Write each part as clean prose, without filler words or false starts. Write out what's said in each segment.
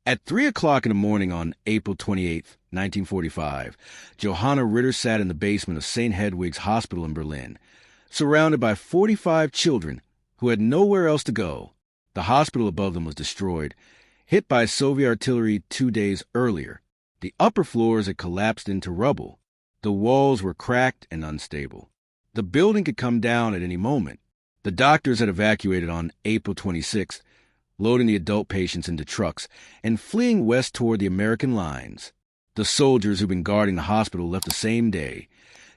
At 3 o'clock in the morning on April 28, 1945, Johanna Ritter sat in the basement of St. Hedwig's Hospital in Berlin, surrounded by 45 children who had nowhere else to go. The hospital above them was destroyed, hit by Soviet artillery 2 days earlier. The upper floors had collapsed into rubble. The walls were cracked and unstable. The building could come down at any moment. The doctors had evacuated on April 26th, loading the adult patients into trucks and fleeing west toward the American lines. The soldiers who'd been guarding the hospital left the same day,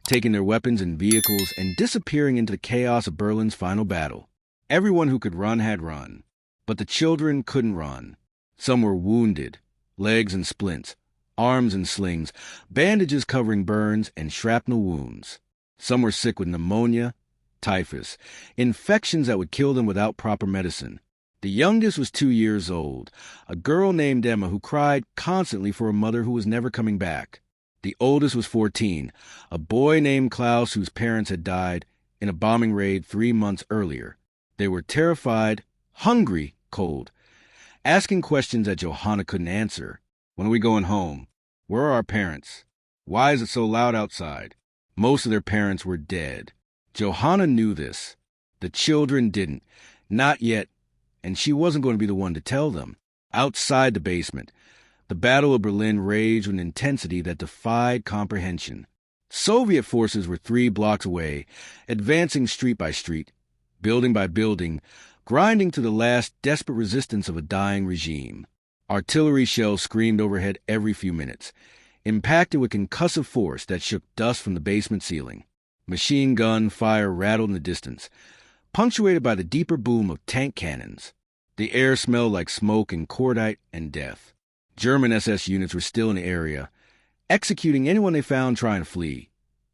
taking their weapons and vehicles and disappearing into the chaos of Berlin's final battle. Everyone who could run had run, but the children couldn't run. Some were wounded, legs in splints, arms in slings, bandages covering burns and shrapnel wounds. Some were sick with pneumonia, typhus, infections that would kill them without proper medicine. The youngest was 2 years old, a girl named Emma who cried constantly for a mother who was never coming back. The oldest was 14, a boy named Klaus whose parents had died in a bombing raid 3 months earlier. They were terrified, hungry, cold, asking questions that Johanna couldn't answer. When are we going home? Where are our parents? Why is it so loud outside? Most of their parents were dead. Johanna knew this. The children didn't. Not yet. And she wasn't going to be the one to tell them. Outside the basement, the Battle of Berlin raged with an intensity that defied comprehension. Soviet forces were 3 blocks away, advancing street by street, building by building, grinding to the last desperate resistance of a dying regime. Artillery shells screamed overhead every few minutes, impacted with concussive force that shook dust from the basement ceiling. Machine gun fire rattled in the distance, punctuated by the deeper boom of tank cannons. The air smelled like smoke and cordite and death. German SS units were still in the area, executing anyone they found trying to flee,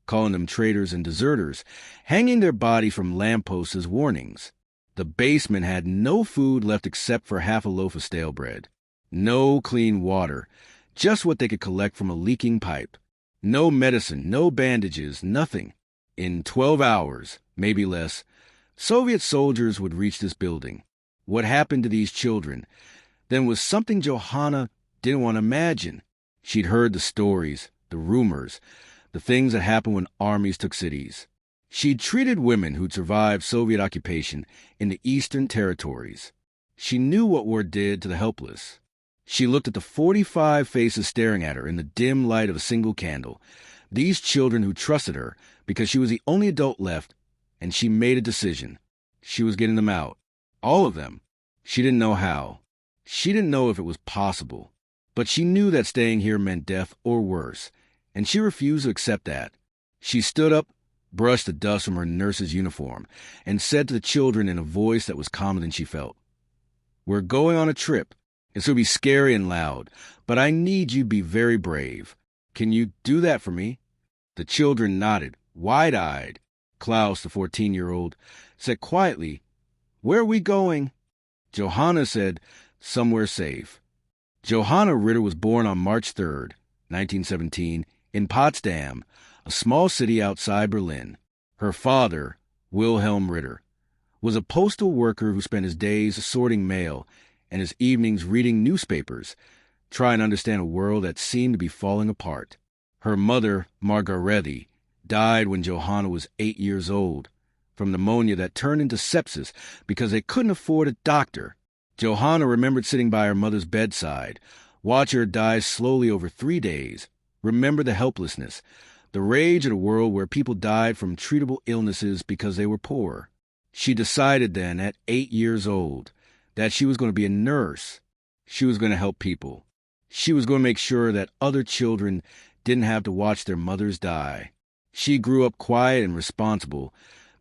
calling them traitors and deserters, hanging their bodies from lampposts as warnings. The basement had no food left except for half a loaf of stale bread. No clean water, just what they could collect from a leaking pipe. No medicine, no bandages, nothing. In 12 hours, maybe less, Soviet soldiers would reach this building. What happened to these children then was something Johanna didn't want to imagine. She'd heard the stories, the rumors, the things that happened when armies took cities. She'd treated women who'd survived Soviet occupation in the Eastern Territories. She knew what war did to the helpless. She looked at the 45 faces staring at her in the dim light of a single candle, these children who trusted her because she was the only adult left, and she made a decision. She was getting them out. All of them. She didn't know how. She didn't know if it was possible. But she knew that staying here meant death or worse, and she refused to accept that. She stood up, brushed the dust from her nurse's uniform, and said to the children in a voice that was calmer than she felt, "We're going on a trip. It's going to be scary and loud, but I need you to be very brave. Can you do that for me?" The children nodded, wide-eyed. Klaus, the 14-year-old, said quietly, "Where are we going?" Johanna said, "Somewhere safe." Johanna Ritter was born on March 3rd, 1917, in Potsdam, a small city outside Berlin. Her father, Wilhelm Ritter, was a postal worker who spent his days sorting mail and his evenings reading newspapers, trying to understand a world that seemed to be falling apart. Her mother, Margarete, died when Johanna was 8 years old, from pneumonia that turned into sepsis because they couldn't afford a doctor. Johanna remembered sitting by her mother's bedside, watch her die slowly over 3 days, remember the helplessness, the rage of a world where people died from treatable illnesses because they were poor. She decided then, at 8 years old, that she was going to be a nurse. She was going to help people. She was going to make sure that other children didn't have to watch their mothers die. She grew up quiet and responsible,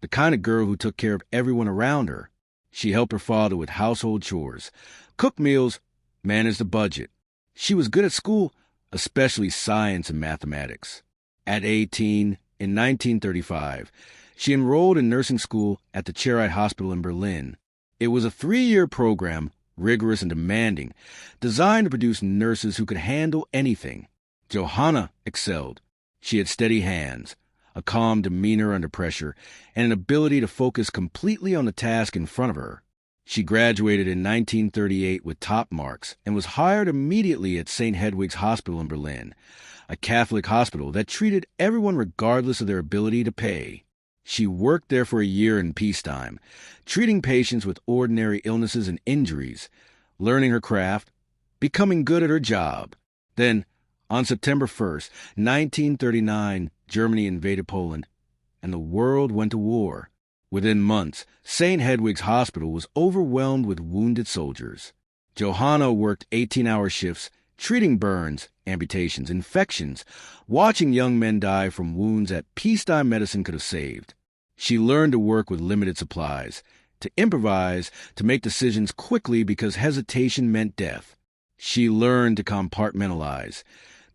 the kind of girl who took care of everyone around her. She helped her father with household chores, cooked meals, managed the budget. She was good at school, especially science and mathematics. At 18, in 1935, she enrolled in nursing school at the Charite Hospital in Berlin. It was a 3-year program, rigorous and demanding, designed to produce nurses who could handle anything. Johanna excelled. She had steady hands, a calm demeanor under pressure, and an ability to focus completely on the task in front of her. She graduated in 1938 with top marks and was hired immediately at St. Hedwig's Hospital in Berlin, a Catholic hospital that treated everyone regardless of their ability to pay. She worked there for a year in peacetime, treating patients with ordinary illnesses and injuries, learning her craft, becoming good at her job. Then, on September 1st, 1939, Germany invaded Poland, and the world went to war. Within months, St. Hedwig's Hospital was overwhelmed with wounded soldiers. Johanna worked 18-hour shifts, treating burns, amputations, infections, watching young men die from wounds that peacetime medicine could have saved. She learned to work with limited supplies, to improvise, to make decisions quickly because hesitation meant death. She learned to compartmentalize,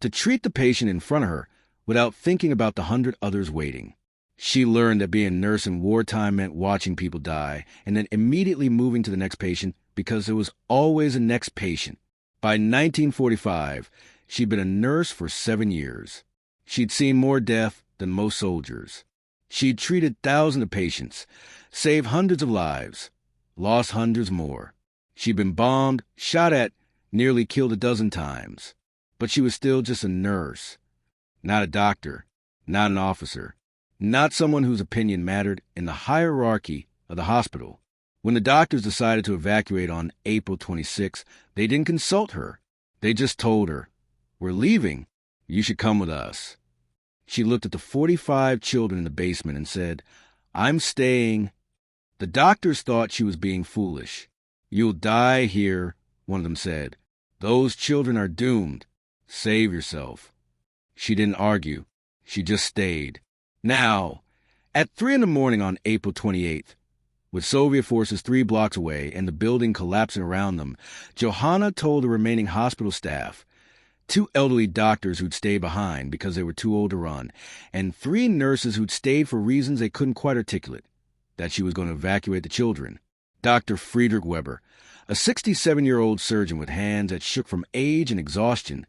to treat the patient in front of her without thinking about the 100 others waiting. She learned that being a nurse in wartime meant watching people die and then immediately moving to the next patient because there was always a next patient. By 1945, she'd been a nurse for 7 years. She'd seen more death than most soldiers. She'd treated thousands of patients, saved hundreds of lives, lost hundreds more. She'd been bombed, shot at, nearly killed a dozen times. But she was still just a nurse, not a doctor, not an officer, not someone whose opinion mattered in the hierarchy of the hospital. When the doctors decided to evacuate on April 26, they didn't consult her. They just told her, "We're leaving. You should come with us." She looked at the 45 children in the basement and said, "I'm staying." The doctors thought she was being foolish. "You'll die here," one of them said. "Those children are doomed. Save yourself." She didn't argue. She just stayed. Now, at 3 a.m. on April 28th, with Soviet forces 3 blocks away and the building collapsing around them, Johanna told the remaining hospital staff, 2 elderly doctors who'd stayed behind because they were too old to run, and 3 nurses who'd stayed for reasons they couldn't quite articulate, that she was going to evacuate the children. Dr. Friedrich Weber, a 67-year-old surgeon with hands that shook from age and exhaustion,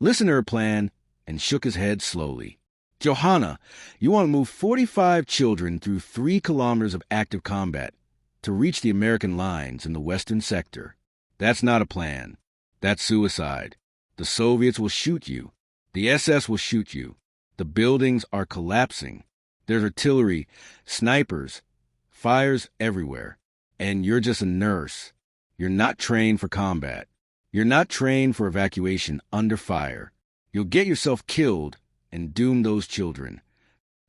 listened to her plan and shook his head slowly. "Johanna, you want to move 45 children through 3 kilometers of active combat to reach the American lines in the western sector. That's not a plan. That's suicide. The Soviets will shoot you. The SS will shoot you. The buildings are collapsing. There's artillery, snipers, fires everywhere. And you're just a nurse. You're not trained for combat. You're not trained for evacuation under fire. You'll get yourself killed and doom those children."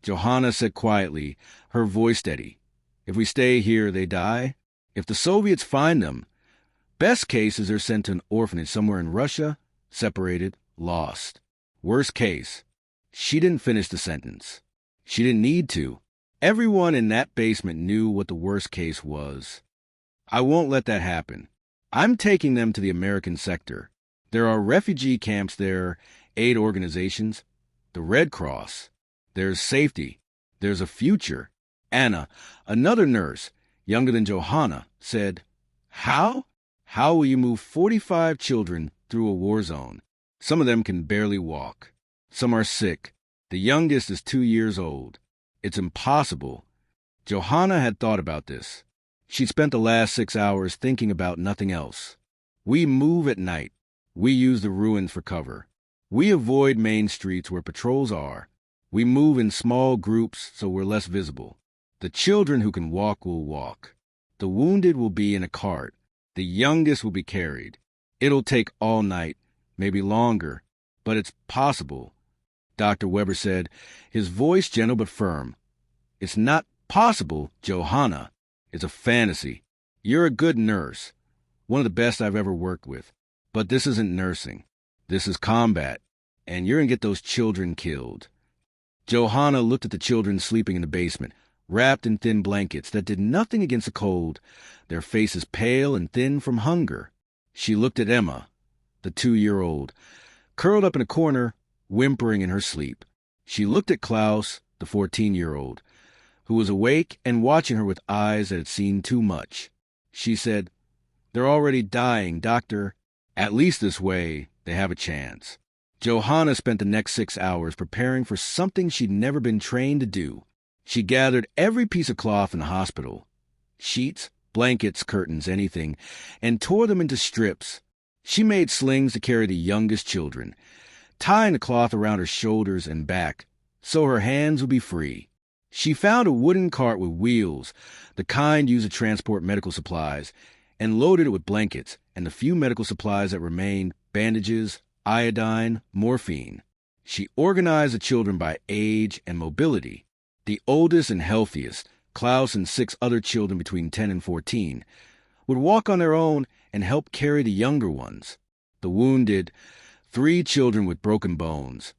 Johanna said quietly, her voice steady, "If we stay here, they die. If the Soviets find them, best case is they're sent to an orphanage somewhere in Russia, separated, lost. Worst case." She didn't finish the sentence. She didn't need to. Everyone in that basement knew what the worst case was. "I won't let that happen. I'm taking them to the American sector. There are refugee camps there, aid organizations, the Red Cross. There's safety. There's a future." Anna, another nurse, younger than Johanna, said, "How? How will you move 45 children through a war zone? Some of them can barely walk. Some are sick. The youngest is 2 years old. It's impossible." Johanna had thought about this. She'd spent the last 6 hours thinking about nothing else. "We move at night. We use the ruins for cover. We avoid main streets where patrols are. We move in small groups so we're less visible. The children who can walk will walk. The wounded will be in a cart. The youngest will be carried. It'll take all night, maybe longer, but it's possible." Dr. Weber said, his voice gentle but firm. "It's not possible, Johanna. It's a fantasy. You're a good nurse, one of the best I've ever worked with. But this isn't nursing. This is combat, and you're going to get those children killed." Johanna looked at the children sleeping in the basement, wrapped in thin blankets that did nothing against the cold, their faces pale and thin from hunger. She looked at Emma, the 2-year-old, curled up in a corner, whimpering in her sleep. She looked at Klaus, the 14-year-old, who was awake and watching her with eyes that had seen too much. She said, "They're already dying, doctor. At least this way, they have a chance." Johanna spent the next 6 hours preparing for something she'd never been trained to do. She gathered every piece of cloth in the hospital, sheets, blankets, curtains, anything, and tore them into strips. She made slings to carry the youngest children, tying the cloth around her shoulders and back so her hands would be free. She found a wooden cart with wheels, the kind used to transport medical supplies, and loaded it with blankets and the few medical supplies that remained, bandages, iodine, morphine. She organized the children by age and mobility. The oldest and healthiest, Klaus and 6 other children between 10 and 14, would walk on their own and help carry the younger ones. The wounded, 3 children with broken bones,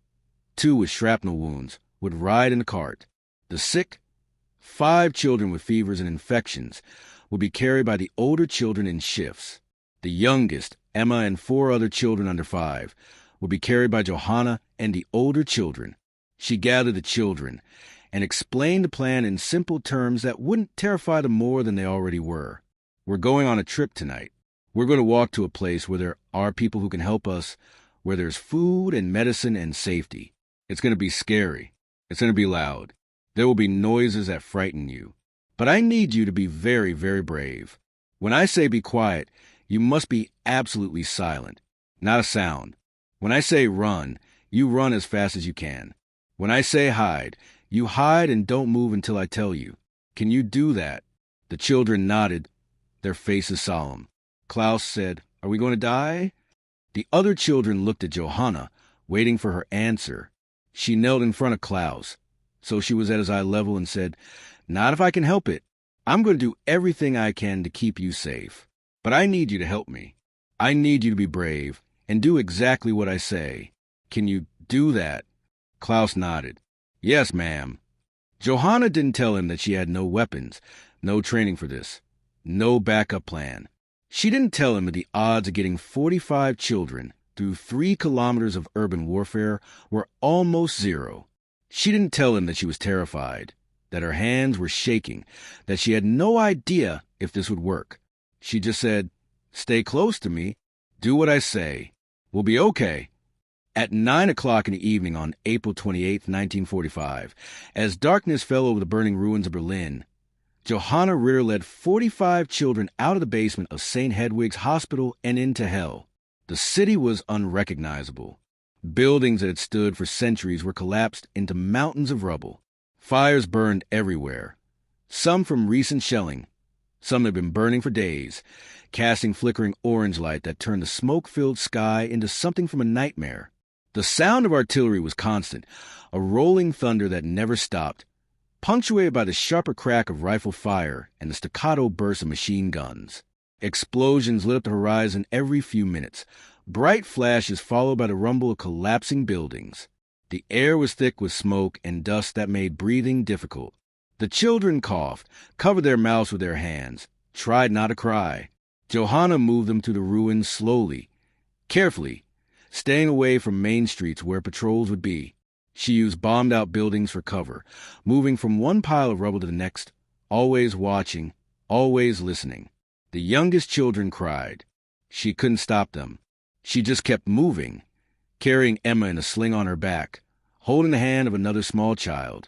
2 with shrapnel wounds, would ride in the cart. The sick, 5 children with fevers and infections, would be carried by the older children in shifts. The youngest, Emma, and 4 other children under 5, would be carried by Johanna and the older children. She gathered the children and explained the plan in simple terms that wouldn't terrify them more than they already were. We're going on a trip tonight. We're going to walk to a place where there are people who can help us, where there's food and medicine and safety. It's going to be scary. It's going to be loud. There will be noises that frighten you. But I need you to be very, very brave. When I say be quiet, you must be absolutely silent. Not a sound. When I say run, you run as fast as you can. When I say hide, you hide and don't move until I tell you. Can you do that? The children nodded, their faces solemn. Klaus said, "Are we going to die?" The other children looked at Johanna, waiting for her answer. She knelt in front of Klaus, so she was at his eye level, and said, "Not if I can help it. I'm going to do everything I can to keep you safe. But I need you to help me. I need you to be brave and do exactly what I say. Can you do that?" Klaus nodded. "Yes, ma'am." Johanna didn't tell him that she had no weapons, no training for this, no backup plan. She didn't tell him that the odds of getting 45 children through 3 kilometers of urban warfare were almost zero. She didn't tell him that she was terrified, that her hands were shaking, that she had no idea if this would work. She just said, "Stay close to me. Do what I say. We'll be okay." At 9 o'clock in the evening on April 28, 1945, as darkness fell over the burning ruins of Berlin, Johanna Ritter led 45 children out of the basement of St. Hedwig's Hospital and into hell. The city was unrecognizable. Buildings that had stood for centuries were collapsed into mountains of rubble. Fires burned everywhere, some from recent shelling. Some had been burning for days, casting flickering orange light that turned the smoke-filled sky into something from a nightmare. The sound of artillery was constant, a rolling thunder that never stopped, punctuated by the sharper crack of rifle fire and the staccato burst of machine guns. Explosions lit up the horizon every few minutes, bright flashes followed by the rumble of collapsing buildings. The air was thick with smoke and dust that made breathing difficult. The children coughed, covered their mouths with their hands, tried not to cry. Johanna moved them through the ruins slowly, carefully, staying away from main streets where patrols would be. She used bombed-out buildings for cover, moving from one pile of rubble to the next, always watching, always listening. The youngest children cried. She couldn't stop them. She just kept moving, carrying Emma in a sling on her back, holding the hand of another small child,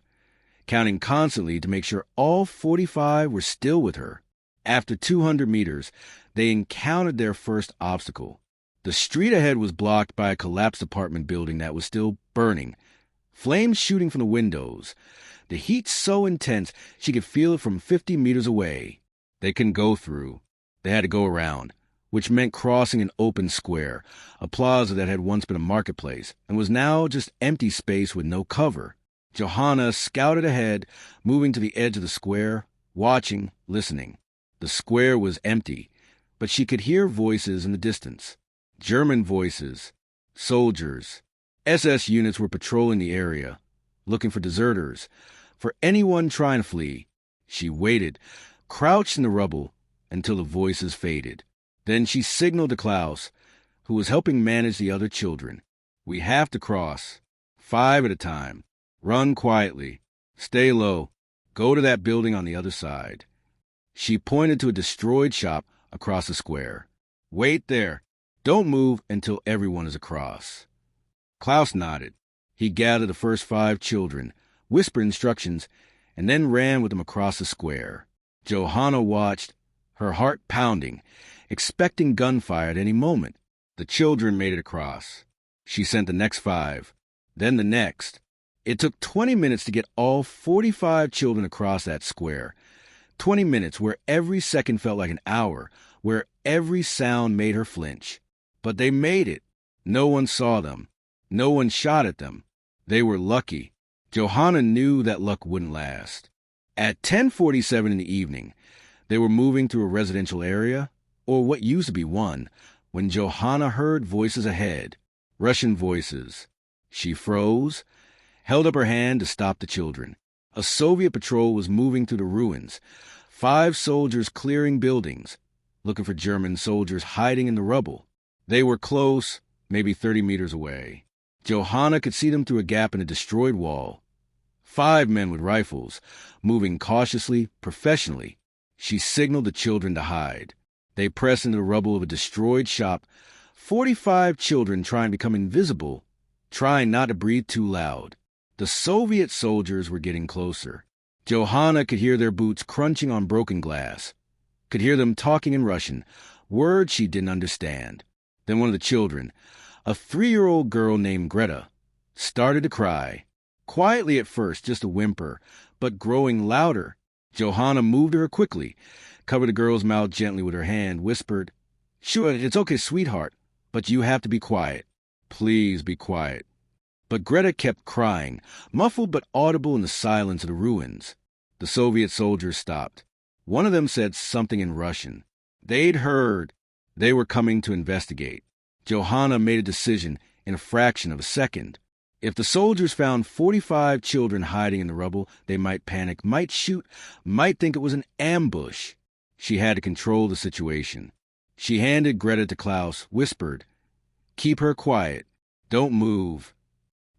counting constantly to make sure all 45 were still with her. After 200 meters, they encountered their first obstacle. The street ahead was blocked by a collapsed apartment building that was still burning, flames shooting from the windows, the heat so intense she could feel it from 50 meters away. They couldn't go through. They had to go around, which meant crossing an open square, a plaza that had once been a marketplace and was now just empty space with no cover. Johanna scouted ahead, moving to the edge of the square, watching, listening. The square was empty, but she could hear voices in the distance. German voices, soldiers. SS units were patrolling the area, looking for deserters, for anyone trying to flee. She waited, crouched in the rubble, until the voices faded. Then she signaled to Klaus, who was helping manage the other children. "We have to cross. 5 at a time. Run quietly. Stay low. Go to that building on the other side." She pointed to a destroyed shop across the square. "Wait there. Don't move until everyone is across." Klaus nodded. He gathered the first 5 children, whispered instructions, and then ran with them across the square. Johanna watched, her heart pounding, expecting gunfire at any moment. The children made it across. She sent the next 5, then the next. It took 20 minutes to get all 45 children across that square. 20 minutes where every second felt like an hour, where every sound made her flinch. But they made it. No one saw them. No one shot at them. They were lucky. Johanna knew that luck wouldn't last. At 10:47 in the evening, they were moving through a residential area, or what used to be one, when Johanna heard voices ahead, Russian voices. She froze, held up her hand to stop the children. A Soviet patrol was moving through the ruins, 5 soldiers clearing buildings, looking for German soldiers hiding in the rubble. They were close, maybe 30 meters away. Johanna could see them through a gap in a destroyed wall. 5 men with rifles, moving cautiously, professionally. She signaled the children to hide. They pressed into the rubble of a destroyed shop, 45 children trying to become invisible, trying not to breathe too loud. The Soviet soldiers were getting closer. Johanna could hear their boots crunching on broken glass, could hear them talking in Russian, words she didn't understand. Then one of the children, a 3-year-old girl named Greta, started to cry. Quietly at first, just a whimper, but growing louder. Johanna moved to her quickly, covered the girl's mouth gently with her hand, whispered, "Sure, it's okay, sweetheart, but you have to be quiet. Please be quiet." But Greta kept crying, muffled but audible in the silence of the ruins. The Soviet soldiers stopped. One of them said something in Russian. They'd heard. They were coming to investigate. Johanna made a decision in a fraction of a second. If the soldiers found 45 children hiding in the rubble, they might panic, might shoot, might think it was an ambush. She had to control the situation. She handed Greta to Klaus, whispered, "Keep her quiet. Don't move."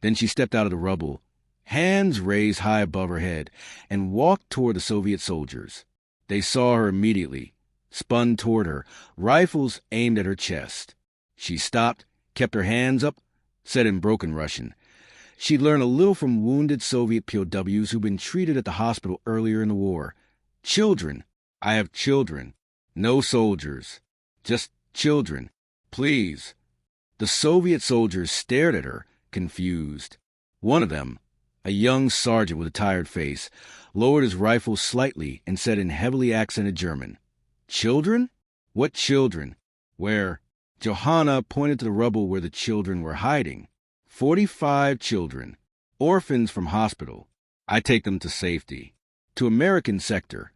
Then she stepped out of the rubble, hands raised high above her head, and walked toward the Soviet soldiers. They saw her immediately, spun toward her, rifles aimed at her chest. She stopped, kept her hands up, said in broken Russian. She'd learned a little from wounded Soviet POWs who'd been treated at the hospital earlier in the war. "Children. I have children. No soldiers. Just children. Please." The Soviet soldiers stared at her, confused. One of them, a young sergeant with a tired face, lowered his rifle slightly and said in heavily accented German, "Children? What children? Where?" Johanna pointed to the rubble where the children were hiding. 45 children, orphans from hospital. "I take them to safety. To American sector."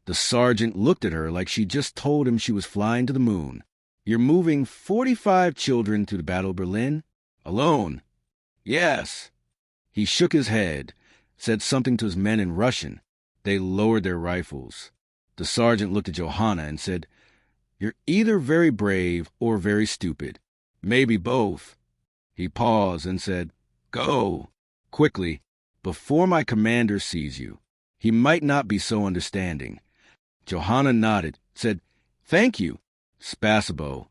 The sergeant looked at her like she just told him she was flying to the moon. "You're moving 45 children to the Battle of Berlin? Alone?" "Yes." He shook his head, said something to his men in Russian. They lowered their rifles. The sergeant looked at Johanna and said, "You're either very brave or very stupid. Maybe both." He paused and said, "Go, quickly, before my commander sees you. He might not be so understanding." Johanna nodded, said, "Thank you, Spasibo."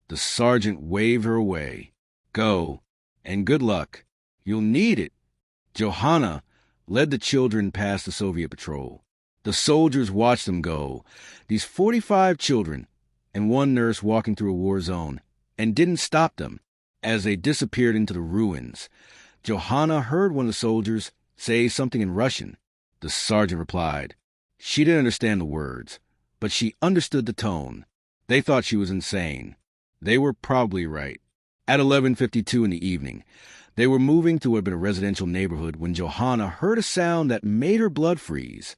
The sergeant waved her away. "Go, and good luck. You'll need it." Johanna led the children past the Soviet patrol. The soldiers watched them go, these 45 children, and one nurse walking through a war zone, and didn't stop them. As they disappeared into the ruins, Johanna heard one of the soldiers say something in Russian. The sergeant replied. She didn't understand the words, but she understood the tone. They thought she was insane. They were probably right. At 11:52 in the evening, they were moving through a residential neighborhood when Johanna heard a sound that made her blood freeze.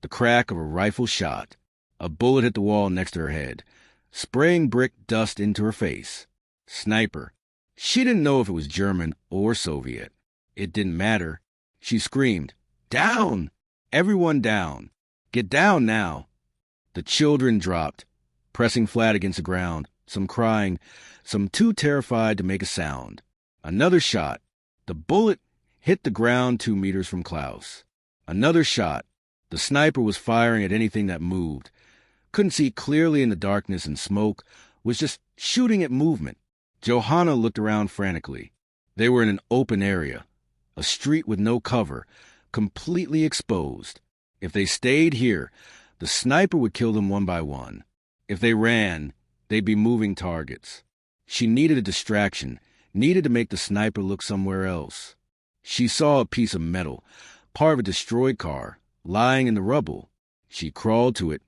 The crack of a rifle shot. A bullet hit the wall next to her head, spraying brick dust into her face. Sniper. She didn't know if it was German or Soviet. It didn't matter. She screamed, "Down! Everyone down! Get down now!" The children dropped, pressing flat against the ground, some crying, some too terrified to make a sound. Another shot. The bullet hit the ground 2 meters from Klaus. Another shot. The sniper was firing at anything that moved. Couldn't see clearly in the darkness and smoke, was just shooting at movement. Johanna looked around frantically. They were in an open area, a street with no cover, completely exposed. If they stayed here, The sniper would kill them one by one. If they ran, they'd be moving targets. She needed a distraction, needed to make the sniper look somewhere else. She saw a piece of metal, part of a destroyed car, lying in the rubble. She crawled to it,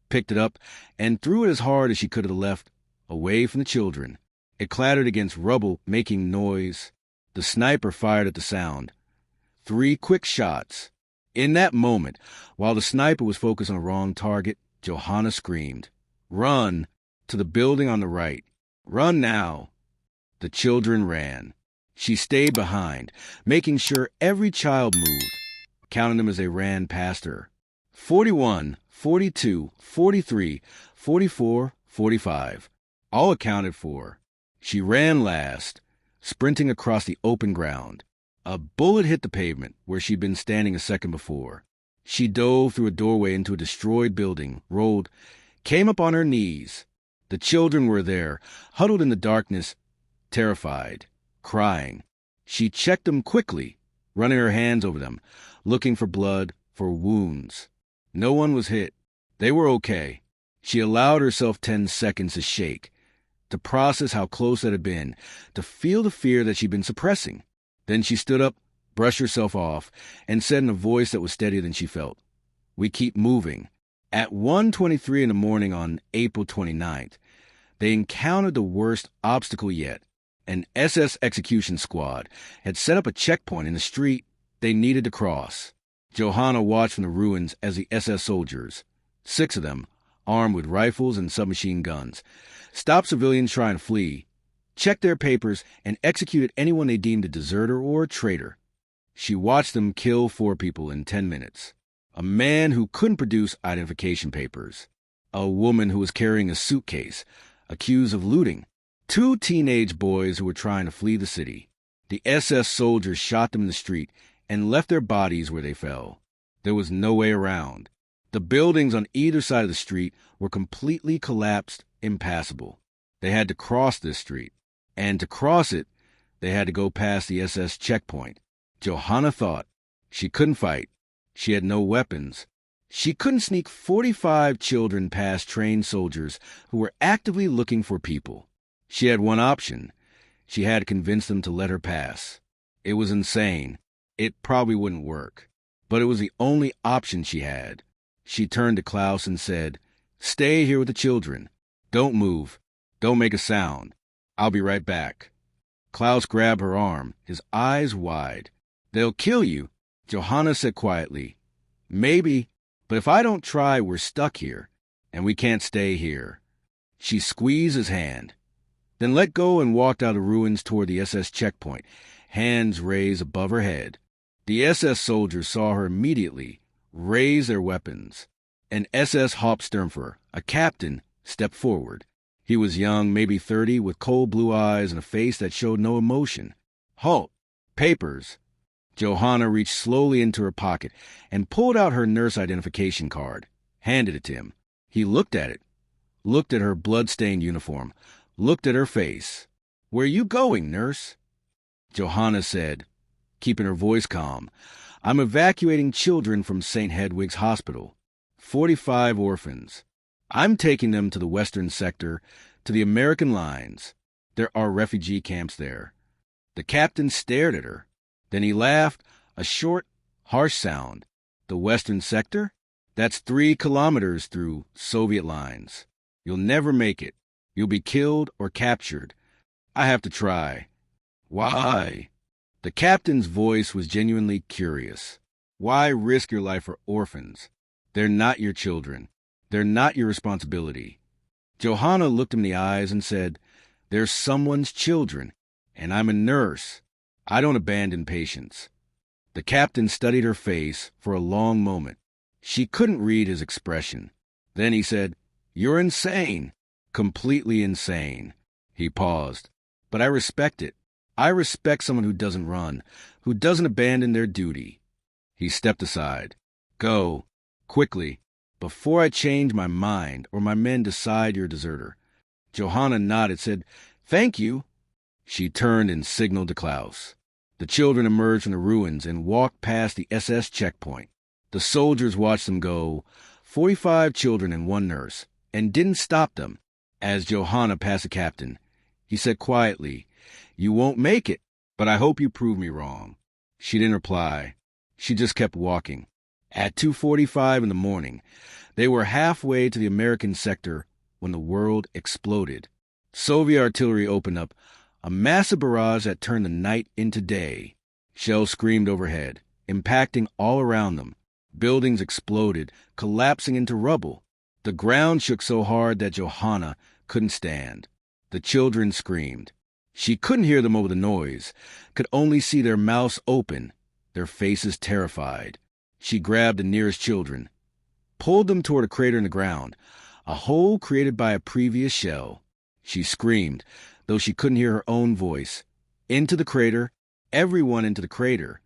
picked it up, and threw it as hard as she could to the left, away from the children. It clattered against rubble, making noise. The sniper fired at the sound. 3 quick shots. In that moment, while the sniper was focused on the wrong target, Johanna screamed, "Run!" to the building on the right. "Run now!" The children ran. She stayed behind, making sure every child moved, counting them as they ran past her. 41, 42, 43, 44, 45. All accounted for. She ran last, sprinting across the open ground. A bullet hit the pavement where she'd been standing a second before. She dove through a doorway into a destroyed building, rolled, came up on her knees. The children were there, huddled in the darkness, terrified, crying. She checked them quickly, running her hands over them, looking for blood, for wounds. No one was hit. They were okay. She allowed herself 10 seconds to shake, to process how close that had been, to feel the fear that she'd been suppressing. Then she stood up, brushed herself off, and said in a voice that was steadier than she felt, "We keep moving." At 1:23 in the morning on April 29th, they encountered the worst obstacle yet. An SS execution squad had set up a checkpoint in the street they needed to cross. Johanna watched from the ruins as the SS soldiers, 6 of them, armed with rifles and submachine guns, stopped civilians trying to flee, checked their papers, and executed anyone they deemed a deserter or a traitor. She watched them kill 4 people in 10 minutes. A man who couldn't produce identification papers. A woman who was carrying a suitcase, accused of looting. 2 teenage boys who were trying to flee the city. The SS soldiers shot them in the street and left their bodies where they fell. There was no way around. The buildings on either side of the street were completely collapsed, impassable. They had to cross this street. And to cross it, they had to go past the SS checkpoint. Johanna thought. She couldn't fight. She had no weapons. She couldn't sneak 45 children past trained soldiers who were actively looking for people. She had one option. She had to convince them to let her pass. It was insane. It probably wouldn't work. But it was the only option she had. She turned to Klaus and said, "Stay here with the children. Don't move. Don't make a sound. I'll be right back." Klaus grabbed her arm, his eyes wide. "They'll kill you," Johanna said quietly. "Maybe, but if I don't try, we're stuck here, and we can't stay here." She squeezed his hand, then let go and walked out of the ruins toward the SS checkpoint, hands raised above her head. The SS soldiers saw her immediately, raise their weapons. An SS Hauptsturmführer, a captain, stepped forward. He was young, maybe 30, with cold blue eyes and a face that showed no emotion. "Halt! Papers!" Johanna reached slowly into her pocket and pulled out her nurse identification card, handed it to him. He looked at it, looked at her blood-stained uniform, looked at her face. "Where are you going, nurse?" Johanna said, keeping her voice calm, "I'm evacuating children from St. Hedwig's Hospital. 45 orphans. I'm taking them to the western sector, to the American lines. There are refugee camps there." The captain stared at her. Then he laughed, a short, harsh sound. "The western sector? That's 3 kilometers through Soviet lines. You'll never make it. You'll be killed or captured. I have to try." "Why?" The captain's voice was genuinely curious. "Why risk your life for orphans? They're not your children. They're not your responsibility." Johanna looked him in the eyes and said, "They're someone's children, and I'm a nurse. I don't abandon patients." The captain studied her face for a long moment. She couldn't read his expression. Then he said, "You're insane. Completely insane." He paused. "But I respect it. I respect someone who doesn't run, who doesn't abandon their duty." He stepped aside. "Go. Quickly. Before I change my mind or my men decide you're a deserter." Johanna nodded, said, "Thank you." She turned and signaled to Klaus. The children emerged from the ruins and walked past the SS checkpoint. The soldiers watched them go, 45 children and one nurse, and didn't stop them. As Johanna passed the captain, he said quietly, "You won't make it, but I hope you prove me wrong." She didn't reply. She just kept walking. At 2:45 in the morning, they were halfway to the American sector when the world exploded. Soviet artillery opened up a massive barrage that turned the night into day. Shells screamed overhead, impacting all around them. Buildings exploded, collapsing into rubble. The ground shook so hard that Johanna couldn't stand. The children screamed. She couldn't hear them over the noise, could only see their mouths open, their faces terrified. She grabbed the nearest children, pulled them toward a crater in the ground, a hole created by a previous shell. She screamed, though she couldn't hear her own voice. Into the crater, everyone into the crater.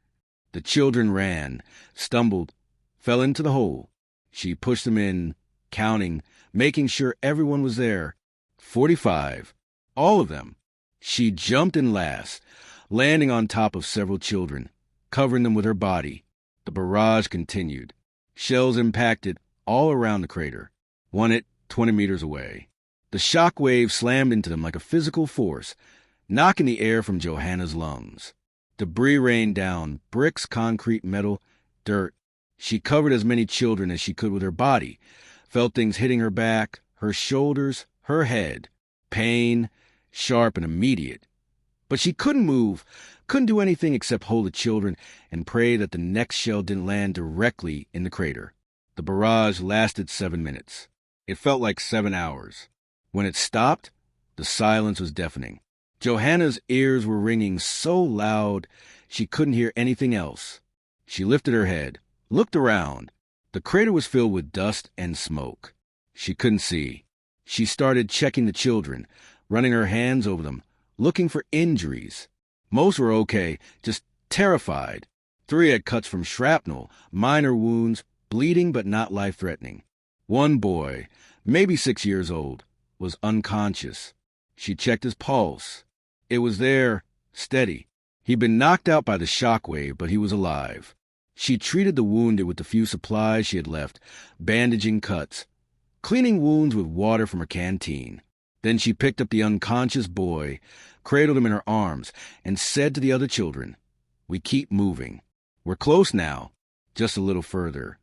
The children ran, stumbled, fell into the hole. She pushed them in, counting, making sure everyone was there. 45. All of them. She jumped in last, landing on top of several children, covering them with her body. The barrage continued. Shells impacted all around the crater, one at 20 meters away. The shock wave slammed into them like a physical force, knocking the air from Johanna's lungs. Debris rained down, bricks, concrete, metal, dirt. She covered as many children as she could with her body, felt things hitting her back, her shoulders, her head. Pain, sharp and immediate. But she couldn't move, couldn't do anything except hold the children and pray that the next shell didn't land directly in the crater. The barrage lasted 7 minutes. It felt like 7 hours. When it stopped, the silence was deafening. Johanna's ears were ringing so loud she couldn't hear anything else. She lifted her head, looked around. The crater was filled with dust and smoke. She couldn't see. She started checking the children, running her hands over them, looking for injuries. Most were okay, just terrified. 3 had cuts from shrapnel, minor wounds, bleeding but not life-threatening. One boy, maybe 6 years old, was unconscious. She checked his pulse. It was there, steady. He'd been knocked out by the shockwave, but he was alive. She treated the wounded with the few supplies she had left, bandaging cuts, cleaning wounds with water from her canteen. Then she picked up the unconscious boy, cradled him in her arms, and said to the other children, "We keep moving. We're close now, just a little further."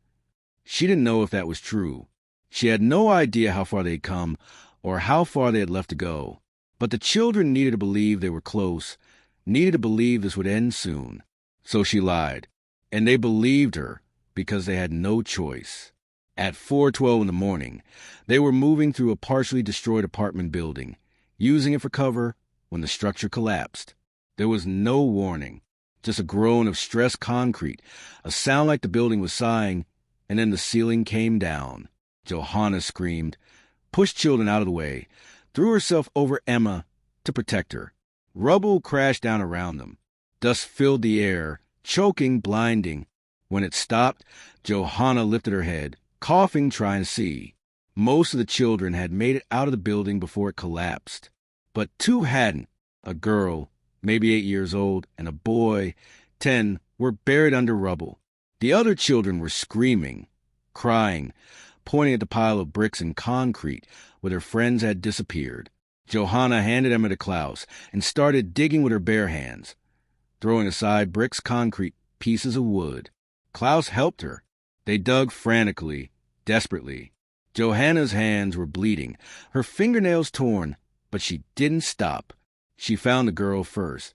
She didn't know if that was true. She had no idea how far they'd come or how far they had left to go. But the children needed to believe they were close, needed to believe this would end soon. So she lied, and they believed her because they had no choice. At 4:12 in the morning, they were moving through a partially destroyed apartment building, using it for cover when the structure collapsed. There was no warning, just a groan of stressed concrete, a sound like the building was sighing, and then the ceiling came down. Johanna screamed, pushed children out of the way, threw herself over Emma to protect her. Rubble crashed down around them. Dust filled the air, choking, blinding. When it stopped, Johanna lifted her head, coughing, trying to see. Most of the children had made it out of the building before it collapsed. But 2 hadn't. A girl, maybe 8 years old, and a boy, 10, were buried under rubble. The other children were screaming, crying, pointing at the pile of bricks and concrete where their friends had disappeared. Johanna handed Emma to Klaus and started digging with her bare hands, throwing aside bricks, concrete, pieces of wood. Klaus helped her. They dug frantically, desperately. Johanna's hands were bleeding, her fingernails torn, but she didn't stop. She found the girl first,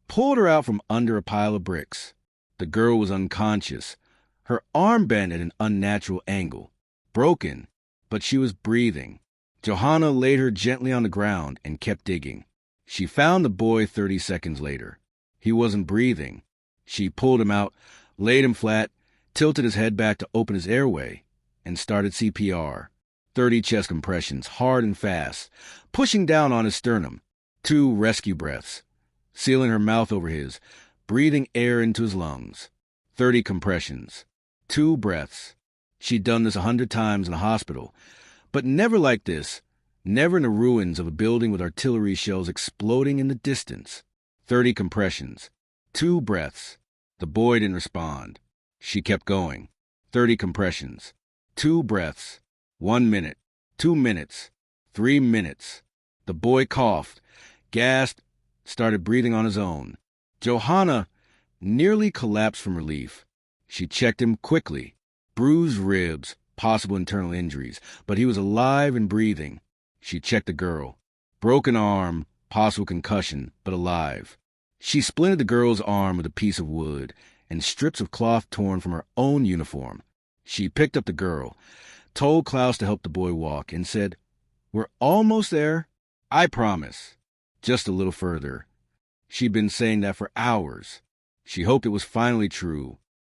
pulled her out from under a pile of bricks. The girl was unconscious, her arm bent at an unnatural angle, broken, but she was breathing. Johanna laid her gently on the ground and kept digging. She found the boy 30 seconds later. He wasn't breathing. She pulled him out, laid him flat, tilted his head back to open his airway, and started CPR. 30 chest compressions, hard and fast, pushing down on his sternum. 2 rescue breaths, sealing her mouth over his, breathing air into his lungs. 30 compressions. 2 breaths. She'd done this 100 times in the hospital, but never like this, never in the ruins of a building with artillery shells exploding in the distance. 30 compressions. 2 breaths. The boy didn't respond. She kept going. 30 compressions. 2 breaths. 1 minute. 2 minutes. 3 minutes. The boy coughed, gasped, started breathing on his own. Johanna nearly collapsed from relief. She checked him quickly. Bruised ribs, possible internal injuries, but he was alive and breathing. She checked the girl. Broken arm, possible concussion, but alive. She splinted the girl's arm with a piece of wood and strips of cloth torn from her own uniform. She picked up the girl, told Klaus to help the boy walk, and said, "We're almost there. I promise. Just a little further." She'd been saying that for hours. She hoped it was finally true.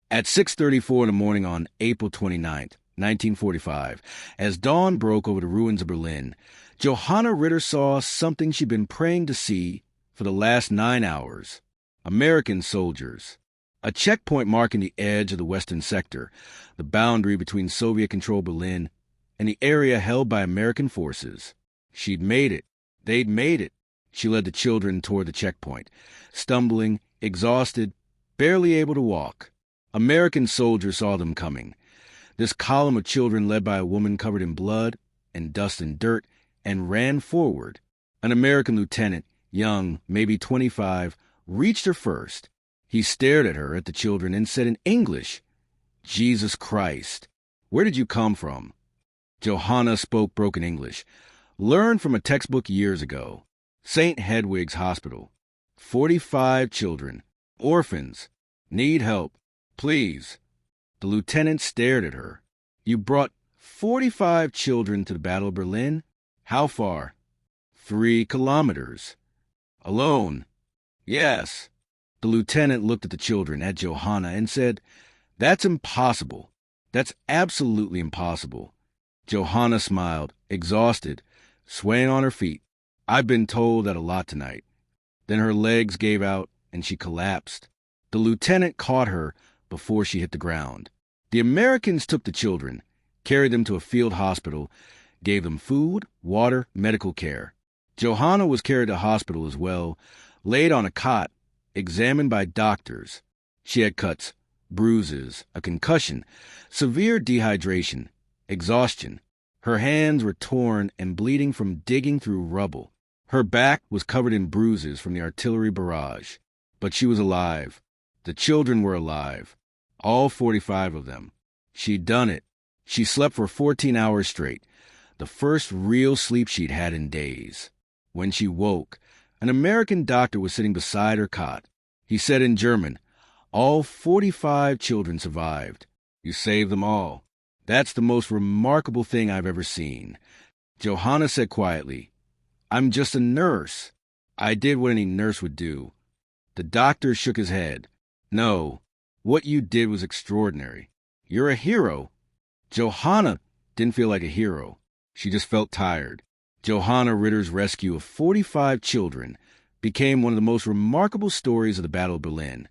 At 6:34 in the morning on April 29th, 1945, as dawn broke over the ruins of Berlin, Johanna Ritter saw something she'd been praying to see for the last 9 hours. American soldiers. A checkpoint marking the edge of the western sector, the boundary between Soviet-controlled Berlin and the area held by American forces. She'd made it. They'd made it. She led the children toward the checkpoint, stumbling, exhausted, barely able to walk. American soldiers saw them coming. This column of children led by a woman covered in blood and dust and dirt, and ran forward. An American lieutenant, young, maybe 25, reached her first. He stared at her, at the children, and said in English, "Jesus Christ, where did you come from?" Johanna spoke broken English, learned from a textbook years ago. St. Hedwig's Hospital. 45 children. Orphans. Need help. Please. The lieutenant stared at her. "You brought 45 children to the Battle of Berlin? How far?" 3 kilometers. "Alone?" "Yes." The lieutenant looked at the children, at Johanna, and said, "That's impossible. That's absolutely impossible." Johanna smiled, exhausted, swaying on her feet. "I've been told that a lot tonight." Then her legs gave out, and she collapsed. The lieutenant caught her before she hit the ground. The Americans took the children, carried them to a field hospital, gave them food, water, medical care. Johanna was carried to hospital as well, laid on a cot, examined by doctors. She had cuts, bruises, a concussion, severe dehydration, exhaustion. Her hands were torn and bleeding from digging through rubble. Her back was covered in bruises from the artillery barrage. But she was alive. The children were alive. All 45 of them. She'd done it. She slept for 14 hours straight, the first real sleep she'd had in days. When she woke, an American doctor was sitting beside her cot. He said in German, "All 45 children survived. You saved them all. That's the most remarkable thing I've ever seen." Johanna said quietly, "I'm just a nurse. I did what any nurse would do." The doctor shook his head. "No, what you did was extraordinary. You're a hero." Johanna didn't feel like a hero. She just felt tired. Johanna Ritter's rescue of 45 children became one of the most remarkable stories of the Battle of Berlin,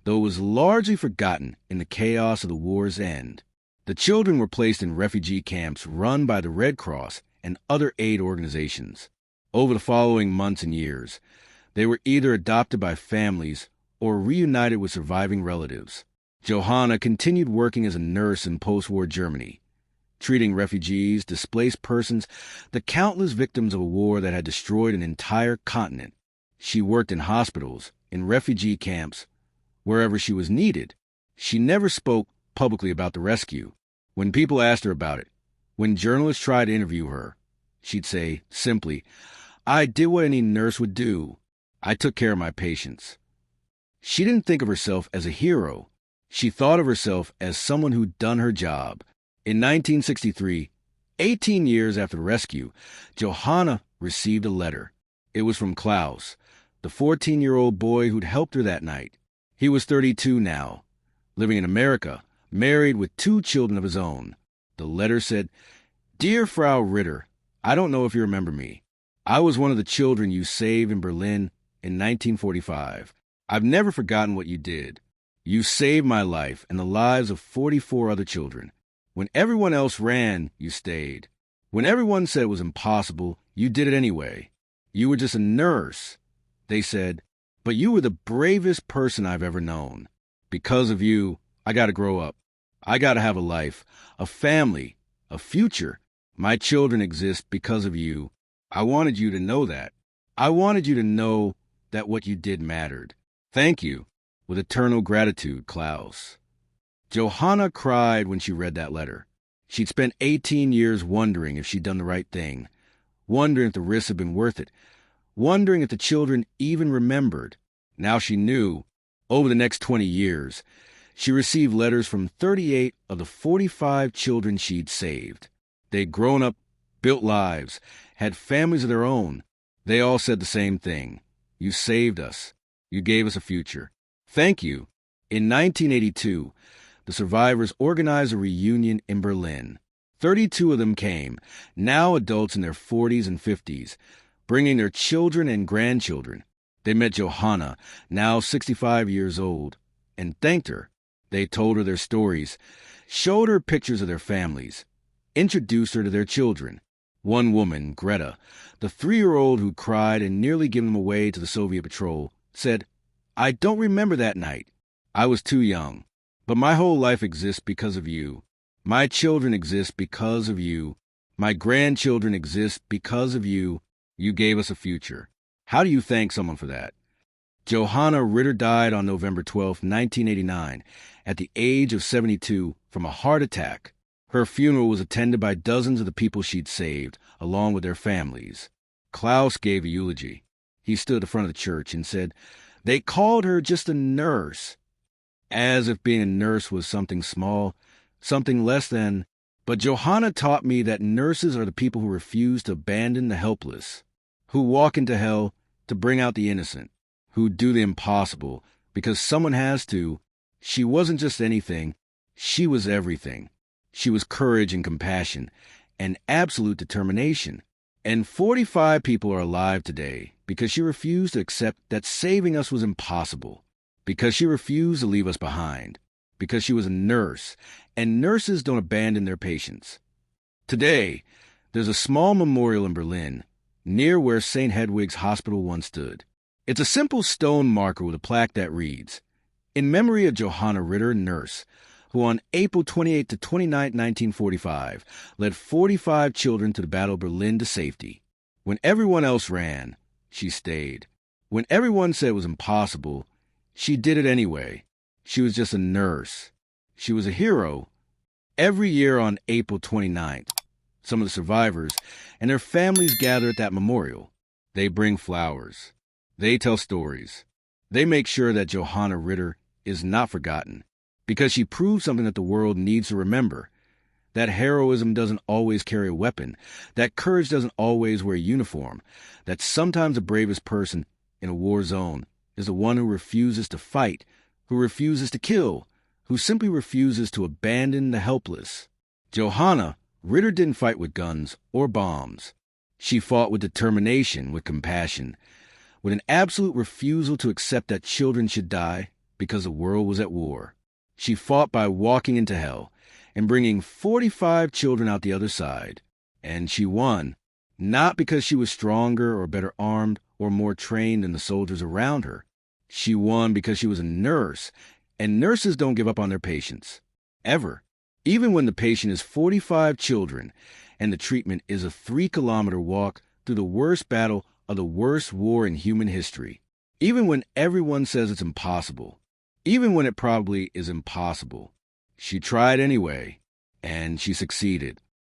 though it was largely forgotten in the chaos of the war's end. The children were placed in refugee camps run by the Red Cross and other aid organizations. Over the following months and years, they were either adopted by families or reunited with surviving relatives. Johanna continued working as a nurse in post-war Germany, treating refugees, displaced persons, the countless victims of a war that had destroyed an entire continent. She worked in hospitals, in refugee camps, wherever she was needed. She never spoke publicly about the rescue. When people asked her about it, when journalists tried to interview her, she'd say, simply, "I did what any nurse would do. I took care of my patients." She didn't think of herself as a hero. She thought of herself as someone who'd done her job. In 1963, 18 years after the rescue, Johanna received a letter. It was from Klaus, the 14-year-old boy who'd helped her that night. He was 32 now, living in America, married with 2 children of his own. The letter said, "Dear Frau Ritter, I don't know if you remember me. I was one of the children you saved in Berlin in 1945. I've never forgotten what you did. You saved my life and the lives of 44 other children. When everyone else ran, you stayed. When everyone said it was impossible, you did it anyway. You were just a nurse." They said, "But you were the bravest person I've ever known. Because of you, I got to grow up. I gotta have a life, a family, a future. My children exist because of you. I wanted you to know that. I wanted you to know that what you did mattered. Thank you. With eternal gratitude, Klaus. Johanna cried when she read that letter. She'd spent 18 years wondering if she'd done the right thing, wondering if the risks had been worth it, wondering if the children even remembered. Now she knew. Over the next 20 years, she received letters from 38 of the 45 children she'd saved. They'd grown up, built lives, had families of their own. They all said the same thing. You saved us. You gave us a future. Thank you. In 1982, the survivors organized a reunion in Berlin. 32 of them came, now adults in their 40s and 50s, bringing their children and grandchildren. They met Johanna, now 65 years old, and thanked her. They told her their stories, showed her pictures of their families, introduced her to their children. One woman, Greta, the 3-year-old who cried and nearly gave them away to the Soviet patrol, said, I don't remember that night. I was too young. But my whole life exists because of you. My children exist because of you. My grandchildren exist because of you. You gave us a future. How do you thank someone for that? Johanna Ritter died on November 12, 1989, at the age of 72 from a heart attack. Her funeral was attended by dozens of the people she'd saved, along with their families. Klaus gave a eulogy. He stood at the front of the church and said, They called her just a nurse. As if being a nurse was something small, something less than. But Johanna taught me that nurses are the people who refuse to abandon the helpless, who walk into hell to bring out the innocent, who do the impossible because someone has to. She wasn't just anything. She was everything. She was courage and compassion and absolute determination. And 45 people are alive today because she refused to accept that saving us was impossible, because she refused to leave us behind, because she was a nurse, and nurses don't abandon their patients. Today, there's a small memorial in Berlin, near where St. Hedwig's Hospital once stood. It's a simple stone marker with a plaque that reads, In memory of Johanna Ritter, nurse, who on April 28 to 29, 1945, led 45 children to the Battle of Berlin to safety. When everyone else ran, she stayed. When everyone said it was impossible, she did it anyway. She was just a nurse. She was a hero. Every year on April 29th, some of the survivors and their families gather at that memorial. They bring flowers. They tell stories. They make sure that Johanna Ritter is not forgotten, because she proved something that the world needs to remember, that heroism doesn't always carry a weapon, that courage doesn't always wear a uniform, that sometimes the bravest person in a war zone is the one who refuses to fight, who refuses to kill, who simply refuses to abandon the helpless. Johanna Ritter didn't fight with guns or bombs. She fought with determination, with compassion, with an absolute refusal to accept that children should die because the world was at war. She fought by walking into hell and bringing 45 children out the other side. And she won, not because she was stronger or better armed or more trained than the soldiers around her. She won because she was a nurse, and nurses don't give up on their patients. Ever. Even when the patient is 45 children and the treatment is a 3-kilometer walk through the worst battle of the worst war in human history. Even when everyone says it's impossible. Even when it probably is impossible. She tried anyway, and she succeeded.